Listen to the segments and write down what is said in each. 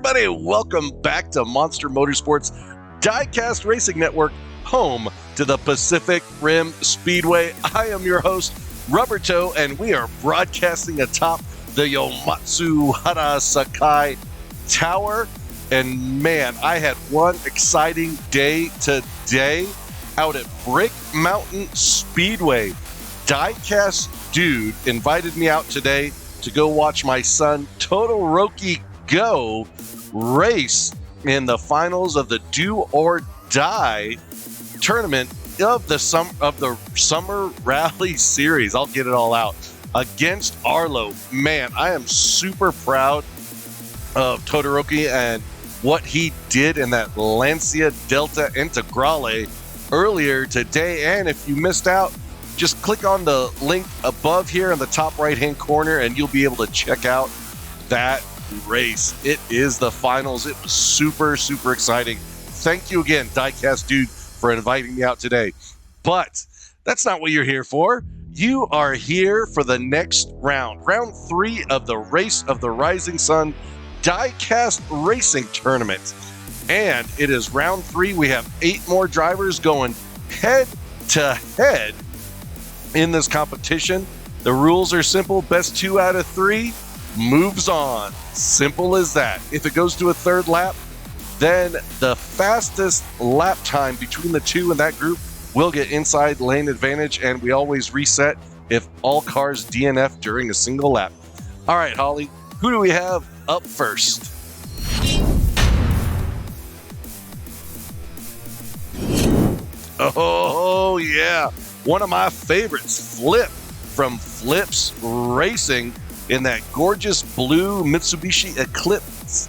everybody? Welcome back to Monster Motorsports Diecast Racing Network, home to the Pacific Rim Speedway. I am your host, Rubber Toe, and we are broadcasting atop the Yomatsu Hara Sakai Tower. And man, I had one exciting day today out at Brick Mountain Speedway. Diecast Dude invited me out today to go watch my son Todoroki Go race in the finals of the Do or Die tournament of the Summer Rally Series. I'll get it all out against Arlo. Man, I am super proud of Todoroki and what he did in that Lancia Delta Integrale earlier today. And if you missed out, just click on the link above here in the top right hand corner and you'll be able to check out that race. It is the finals. It was super exciting. Thank you again, Diecast Dude, for inviting me out today. But that's not what you're here for. You are here for the next round, round 3 of the Race of the Rising Sun Diecast Racing Tournament. And it is round 3. We have 8 more drivers going head to head in this competition. The rules are simple. Best 2 out of 3 moves on. Simple as that. If it goes to a third lap, then the fastest lap time between the 2 in that group will get inside lane advantage, and we always reset if all cars DNF during a single lap. All right, Holly, who do we have up first? Oh, yeah. One of my favorites, Flip from Flips Racing in that gorgeous blue Mitsubishi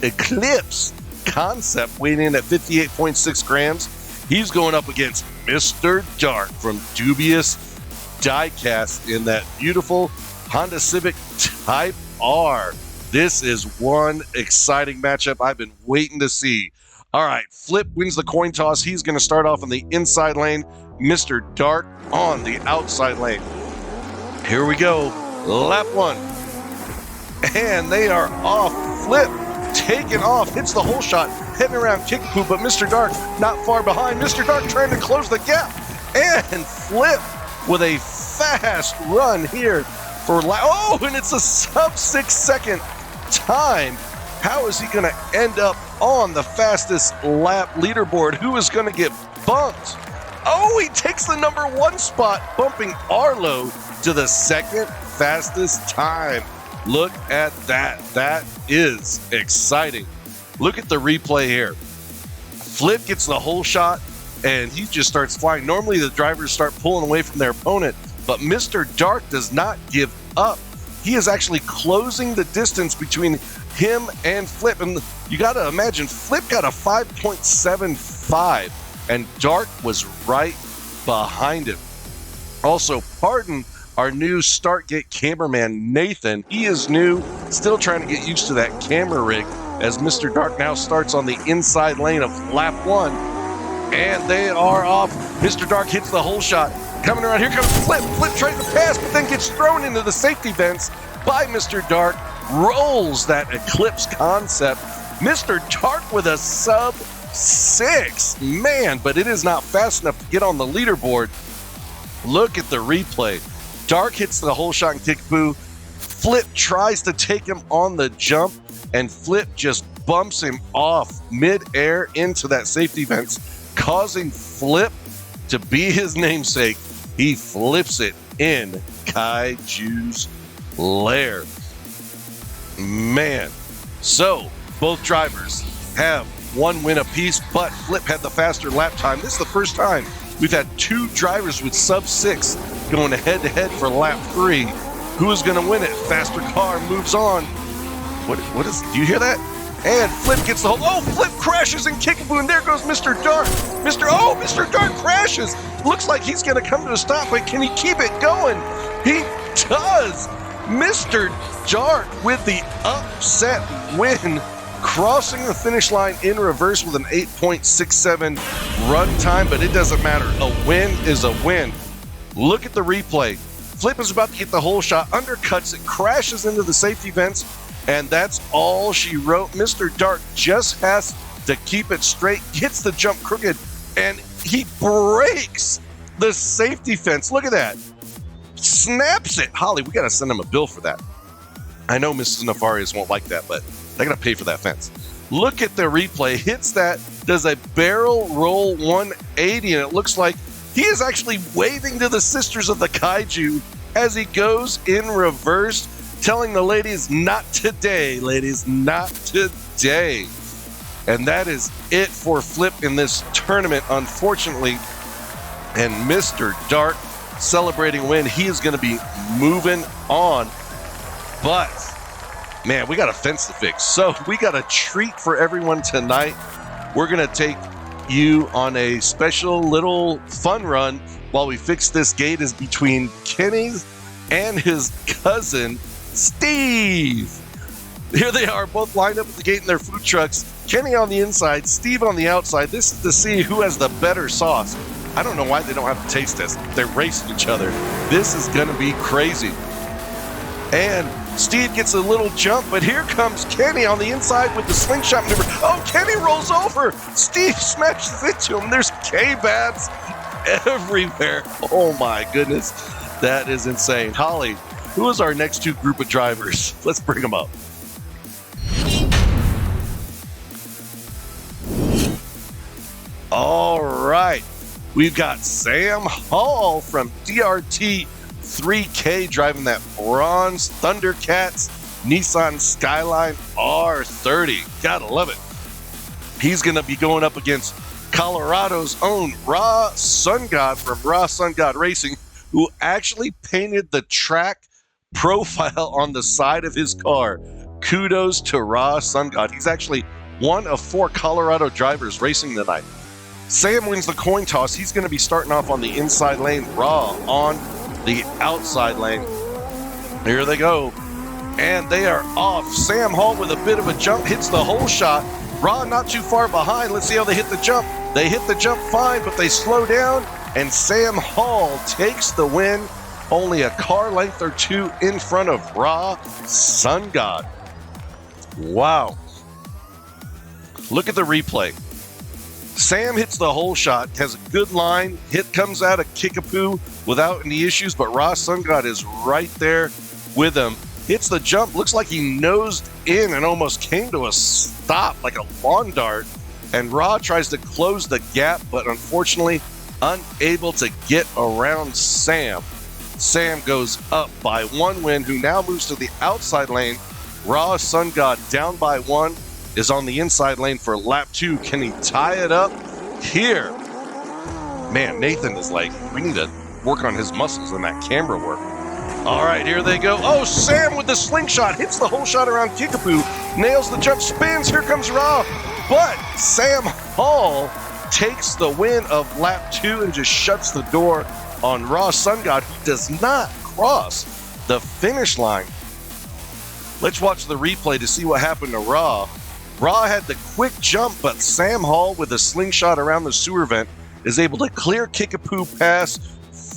Eclipse concept, weighing in at 58.6 grams. He's going up against Mr. Dark from Dubious Diecast in that beautiful Honda Civic Type R. This is one exciting matchup I've been waiting to see. All right, Flip wins the coin toss. He's going to start off in the inside lane. Mr. Dark on the outside lane. Here we go. Lap 1. And they are off. Flip taking off, hits the hole shot, heading around Kickapoo, but Mr. Dark not far behind. Mr. Dark trying to close the gap. And Flip with a fast run here for lap. Oh, and it's a sub 6 second time. How is he going to end up on the fastest lap leaderboard? Who is going to get bumped? Oh, he takes the number 1 spot, bumping Arlo to the second fastest time. Look at that. That is exciting. Look at the replay here. Flip gets the whole shot, and he just starts flying. Normally, the drivers start pulling away from their opponent, but Mr. Dark does not give up. He is actually closing the distance between him and Flip. And you got to imagine, Flip got a 5.75, and Dark was right behind him. Also, pardon our new Startgate cameraman, Nathan. He is new, still trying to get used to that camera rig, as Mr. Dark now starts on the inside lane of lap 1. And they are off. Mr. Dark hits the hole shot. Coming around, here comes Flip. Flip tries to pass, but then gets thrown into the safety vents by Mr. Dark. Rolls that Eclipse concept. Mr. Dark with a sub 6. Man, but it is not fast enough to get on the leaderboard. Look at the replay. Dark hits the whole shot and Kickapoo. Flip tries to take him on the jump, and Flip just bumps him off mid-air into that safety vents, causing Flip to be his namesake. He flips it in Kaiju's lair. Man. So, both drivers have 1 win apiece, but Flip had the faster lap time. This is the first time we've had 2 drivers with sub 6 going head-to-head for lap 3. Who is going to win it? Faster car moves on. What is? Do you hear that? And Flip gets the whole. Oh, Flip crashes in Kickapoo, and there goes Mr. Dark. Mr. Dark crashes. Looks like he's going to come to a stop, but can he keep it going? He does. Mr. Dark with the upset win, crossing the finish line in reverse with an 8.67 run time, but it doesn't matter. A win is a win. Look at the replay. Flip is about to get the whole shot, undercuts it, crashes into the safety vents, And that's all she wrote. Mr. Dark just has to keep it straight, gets the jump crooked, and he breaks the safety fence. Look at that. Snaps it. Holly, we got to send him a bill for that. I know Mrs. Nefarious won't like that, but they're going to pay for that fence. Look at the replay. Hits that, does a barrel roll 180, and it looks like he is actually waving to the Sisters of the Kaiju as he goes in reverse, telling the ladies, not today, ladies, not today. And that is it for Flip in this tournament, unfortunately. And Mr. Dark celebrating win. He is going to be moving on. But, man, we got a fence to fix. So we got a treat for everyone tonight. We're going to take you on a special little fun run while we fix this gate. Is between Kenny's and his cousin, Steve. Here they are, both lined up at the gate in their food trucks. Kenny on the inside, Steve on the outside. This is to see who has the better sauce. I don't know why they don't have a taste test. They're racing each other. This is going to be crazy. And Steve gets a little jump, but here comes Kenny on the inside with the slingshot maneuver. Oh, Kenny rolls over. Steve smashes into him. There's K-Babs everywhere. Oh, my goodness. That is insane. Holly, who is our next two group of drivers? Let's bring them up. All right. We've got Sam Hall from DRT 3K driving that bronze Thundercats Nissan Skyline R30. Gotta love it. He's going to be going up against Colorado's own Raw Sun God from Raw Sun God Racing, who actually painted the track profile on the side of his car. Kudos to Raw Sun God. He's actually one of 4 Colorado drivers racing tonight. Sam wins the coin toss. He's going to be starting off on the inside lane. Raw on the outside lane. Here they go. And they are off. Sam Hall with a bit of a jump, hits the hole shot. Raw not too far behind. Let's see how they hit the jump. They hit the jump fine, but they slow down. And Sam Hall takes the win. Only a car length or two in front of Raw Sun God. Wow. Look at the replay. Sam hits the hole shot, has a good line, hit comes out of Kickapoo without any issues, but Raw Sun God is right there with him. Hits the jump, looks like he nosed in and almost came to a stop like a lawn dart. And Raw tries to close the gap, but unfortunately unable to get around Sam. Sam goes up by 1 win, who now moves to the outside lane. Raw Sun God down by 1. Is on the inside lane for lap 2. Can he tie it up here? Man, Nathan is like, we need to work on his muscles and that camera work. All right, here they go. Oh, Sam with the slingshot. Hits the whole shot around Kickapoo. Nails the jump, spins. Here comes Raw. But Sam Hall takes the win of lap 2 and just shuts the door on Raw Sun God, who does not cross the finish line. Let's watch the replay to see what happened to Raw. Raw had the quick jump, but Sam Hall with a slingshot around the sewer vent is able to clear Kickapoo pass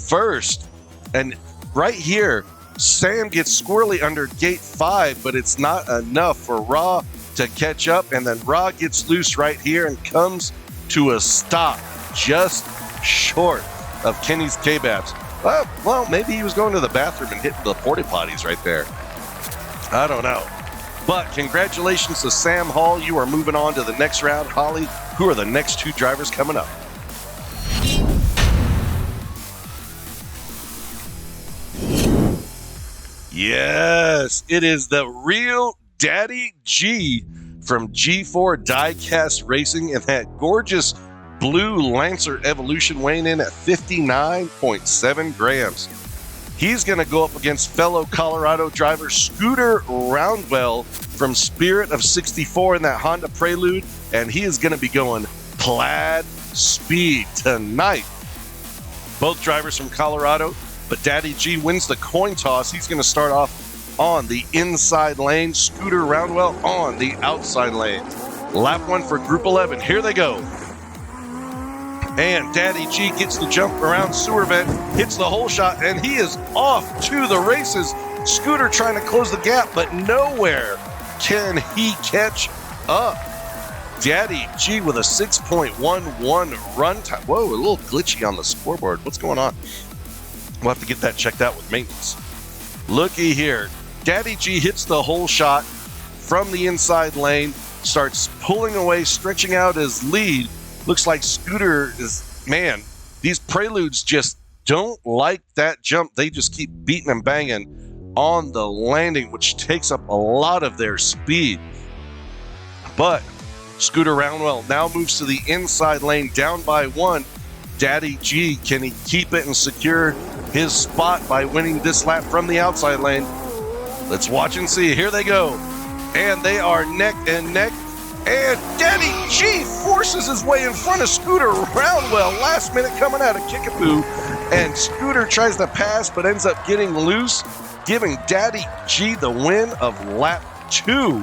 first. And right here, Sam gets squirrely under gate 5, but it's not enough for Raw to catch up. And then Raw gets loose right here and comes to a stop just short of Kenny's K-Babs. Well, maybe he was going to the bathroom and hitting the porta potties right there. I don't know. But congratulations to Sam Hall. You are moving on to the next round. Holly, who are the next 2 drivers coming up? Yes, it is the real Daddy G from G4 Diecast Racing and that gorgeous blue Lancer Evolution weighing in at 59.7 grams. He's going to go up against fellow Colorado driver Scooter Roundwell from Spirit of 64 in that Honda Prelude, and he is going to be going plaid speed tonight. Both drivers from Colorado, but Daddy G wins the coin toss. He's going to start off on the inside lane. Scooter Roundwell on the outside lane. Lap 1 for Group 11. Here they go. And Daddy G gets the jump around sewer vent, hits the hole shot, and he is off to the races. Scooter trying to close the gap, but nowhere can he catch up? Daddy G with a 6.11 run time. Whoa, a little glitchy on the scoreboard. What's going on? We'll have to get that checked out with maintenance. Looky here. Daddy G hits the whole shot from the inside lane, starts pulling away, stretching out his lead. Looks like Scooter is, man, these Preludes just don't like that jump. They just keep beating and banging on the landing, which takes up a lot of their speed. But Scooter Roundwell now moves to the inside lane, down by 1. Daddy G, can he keep it and secure his spot by winning this lap from the outside lane? Let's watch and see. Here they go. And they are neck and neck. And Daddy G forces his way in front of Scooter Roundwell. Last minute coming out of Kickapoo. And Scooter tries to pass but ends up getting loose, giving Daddy G the win of lap 2.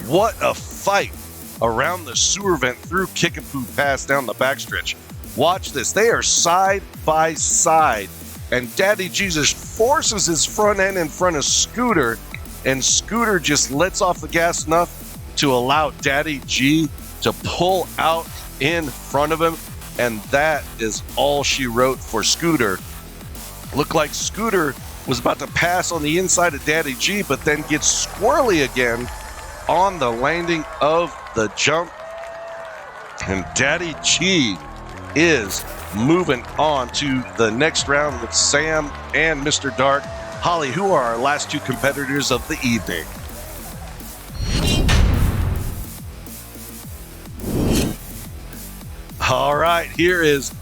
What a fight around the sewer vent through Kickapoo Pass down the backstretch. Watch this. They are side by side. And Daddy Jesus forces his front end in front of Scooter. And Scooter just lets off the gas enough to allow Daddy G to pull out in front of him. And that is all she wrote for Scooter. Looked like Scooter was about to pass on the inside of Daddy G, but then gets squirrely again on the landing of the jump. And Daddy G is moving on to the next round with Sam and Mr. Dark. Holly, who are our last 2 competitors of the evening? All right, here is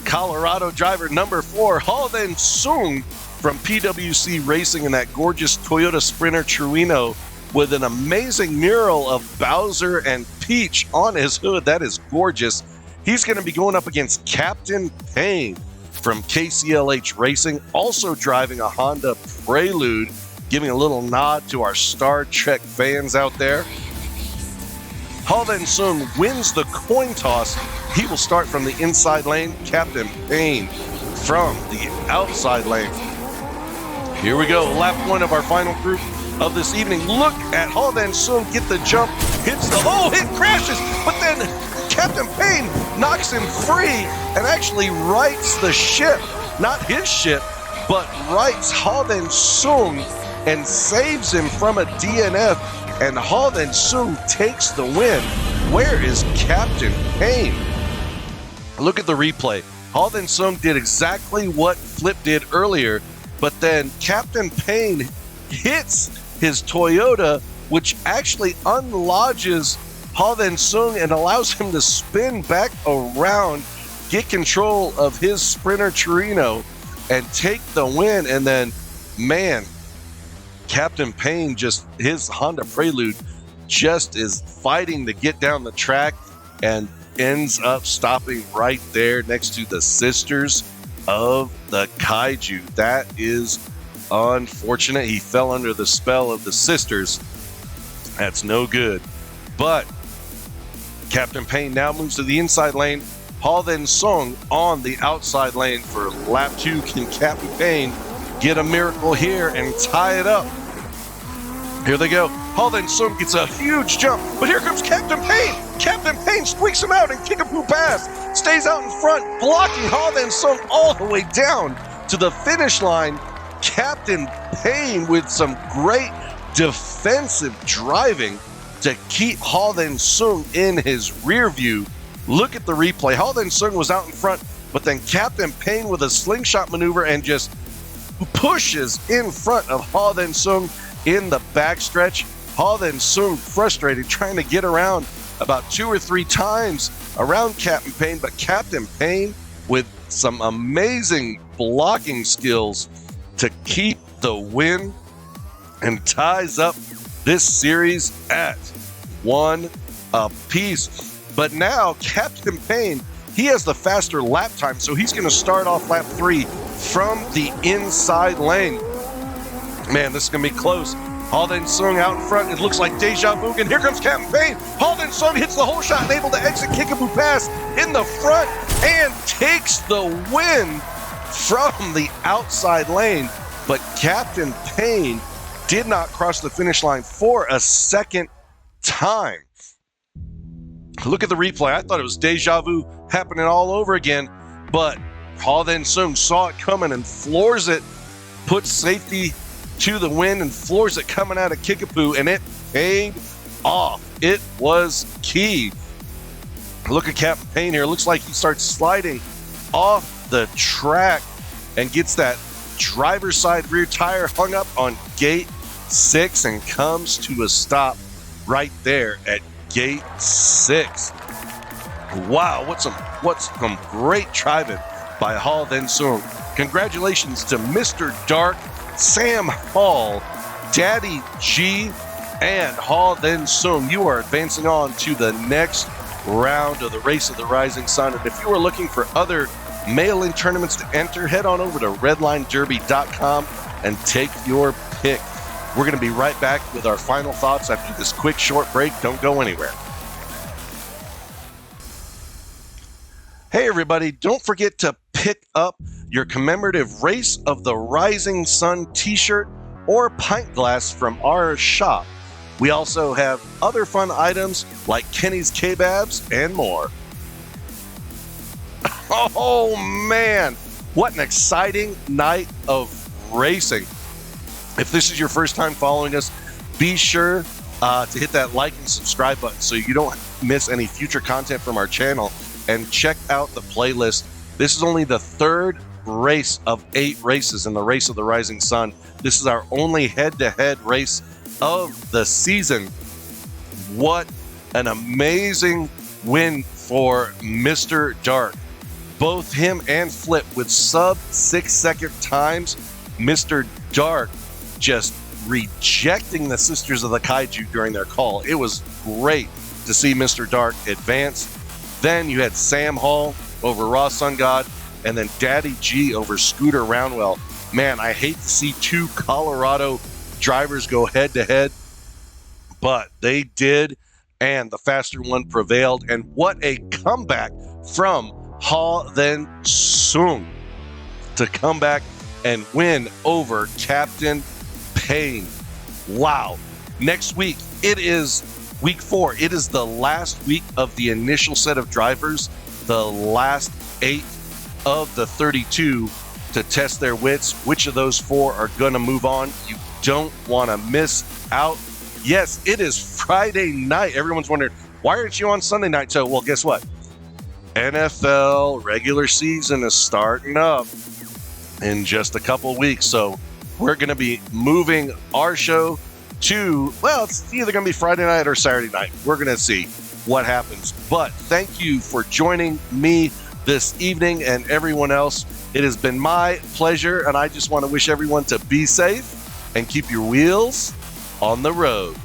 Colorado driver number 4, Halden Sung from PWC Racing in that gorgeous Toyota Sprinter Truino with an amazing mural of Bowser and Peach on his hood. That is gorgeous. He's going to be going up against Captain Payne from KCLH Racing, also driving a Honda Prelude, giving a little nod to our Star Trek fans out there. Halden Sung wins the coin toss. He will start from the inside lane. Captain Payne from the outside lane. Here we go, lap 1 of our final group of this evening. Look at Halden Sung get the jump, hits the, it crashes, but then Captain Payne knocks him free and actually rights the ship. Not his ship, but rights Halden Sung and saves him from a DNF. And Halden Sung takes the win. Where is Captain Payne? Look at the replay. Halden Sung did exactly what Flip did earlier, but then Captain Payne hits his Toyota, which actually unlodges Halden Sung and allows him to spin back around, get control of his Sprinter Torino, and take the win. And then, man, Captain Payne, just his Honda Prelude just is fighting to get down the track and ends up stopping right there next to the Sisters of the Kaiju. That is unfortunate. He fell under the spell of the Sisters. That's no good. But Captain Payne now moves to the inside lane. Halden Sung on the outside lane for lap 2. Can Captain Payne get a miracle here and tie it up? Here they go. Halden Sung gets a huge jump, but here comes Captain Payne. Captain Payne squeaks him out and Kickapoo Pass. Stays out in front, blocking Halden Sung all the way down to the finish line. Captain Payne with some great defensive driving to keep Halden Sung in his rear view. Look at the replay. Halden Sung was out in front, but then Captain Payne with a slingshot maneuver and just pushes in front of Halden Sung in the backstretch. Halden Sung frustrated, trying to get around about 2 or 3 times around Captain Payne, but Captain Payne with some amazing blocking skills to keep the win and ties up this series at 1 apiece. But now Captain Payne, he has the faster lap time, so he's going to start off lap 3 from the inside lane. Man, this is going to be close. Halden Sung out in front. It looks like deja vu. And here comes Captain Payne. Halden Sung hits the whole shot and able to exit Kickapoo Pass in the front and takes the win from the outside lane. But Captain Payne did not cross the finish line for a second time. Look at the replay. I thought it was deja vu happening all over again, but Ha Then Sung saw it coming and floors it, puts safety to the wind and floors it coming out of Kickapoo, and it paid off. It was key. Look at Captain Payne here. Looks like he starts sliding off the track and gets that driver's side rear tire hung up on gate 6 and comes to a stop right there at gate 6. Wow, what's some great driving by Ha Then Sung. Congratulations to Mr. Dark, Sam Hall, Daddy G, and Ha Then Sung. You are advancing on to the next round of the Race of the Rising Sun. And if you are looking for other mail-in tournaments to enter, head on over to redlinederby.com and take your pick. We're going to be right back with our final thoughts after this quick short break. Don't go anywhere. Hey everybody, don't forget to pick up your commemorative Race of the Rising Sun t-shirt or pint glass from our shop. We also have other fun items like Kenny's Kebabs and more. Oh man, what an exciting night of racing. If this is your first time following us, be sure to hit that like and subscribe button so you don't miss any future content from our channel, and check out the playlist. This is only the third race of 8 races in the Race of the Rising Sun. This is our only head-to-head race of the season. What an amazing win for Mr. Dark. Both him and Flip with sub 6-second times. Mr. Dark just rejecting the Sisters of the Kaiju during their call. It was great to see Mr. Dark advance. Then you had Sam Hall over Raw Sun God, and then Daddy G over Scooter Roundwell. Man, I hate to see 2 Colorado drivers go head-to-head, but they did, and the faster one prevailed. And what a comeback from Ha Then Sung to come back and win over Captain Payne. Wow. Next week, it is week 4. It is the last week of the initial set of drivers, the last 8 of the 32 to test their wits. Which of those 4 are going to move on? You don't want to miss out. Yes, it is Friday night. Everyone's wondering, why aren't you on Sunday night? So, well, guess what? NFL regular season is starting up in just a couple weeks. So we're going to be moving our show to, well, it's either going to be Friday night or Saturday night. We're going to see what happens. But thank you for joining me this evening and everyone else. It has been my pleasure, and I just want to wish everyone to be safe and keep your wheels on the road.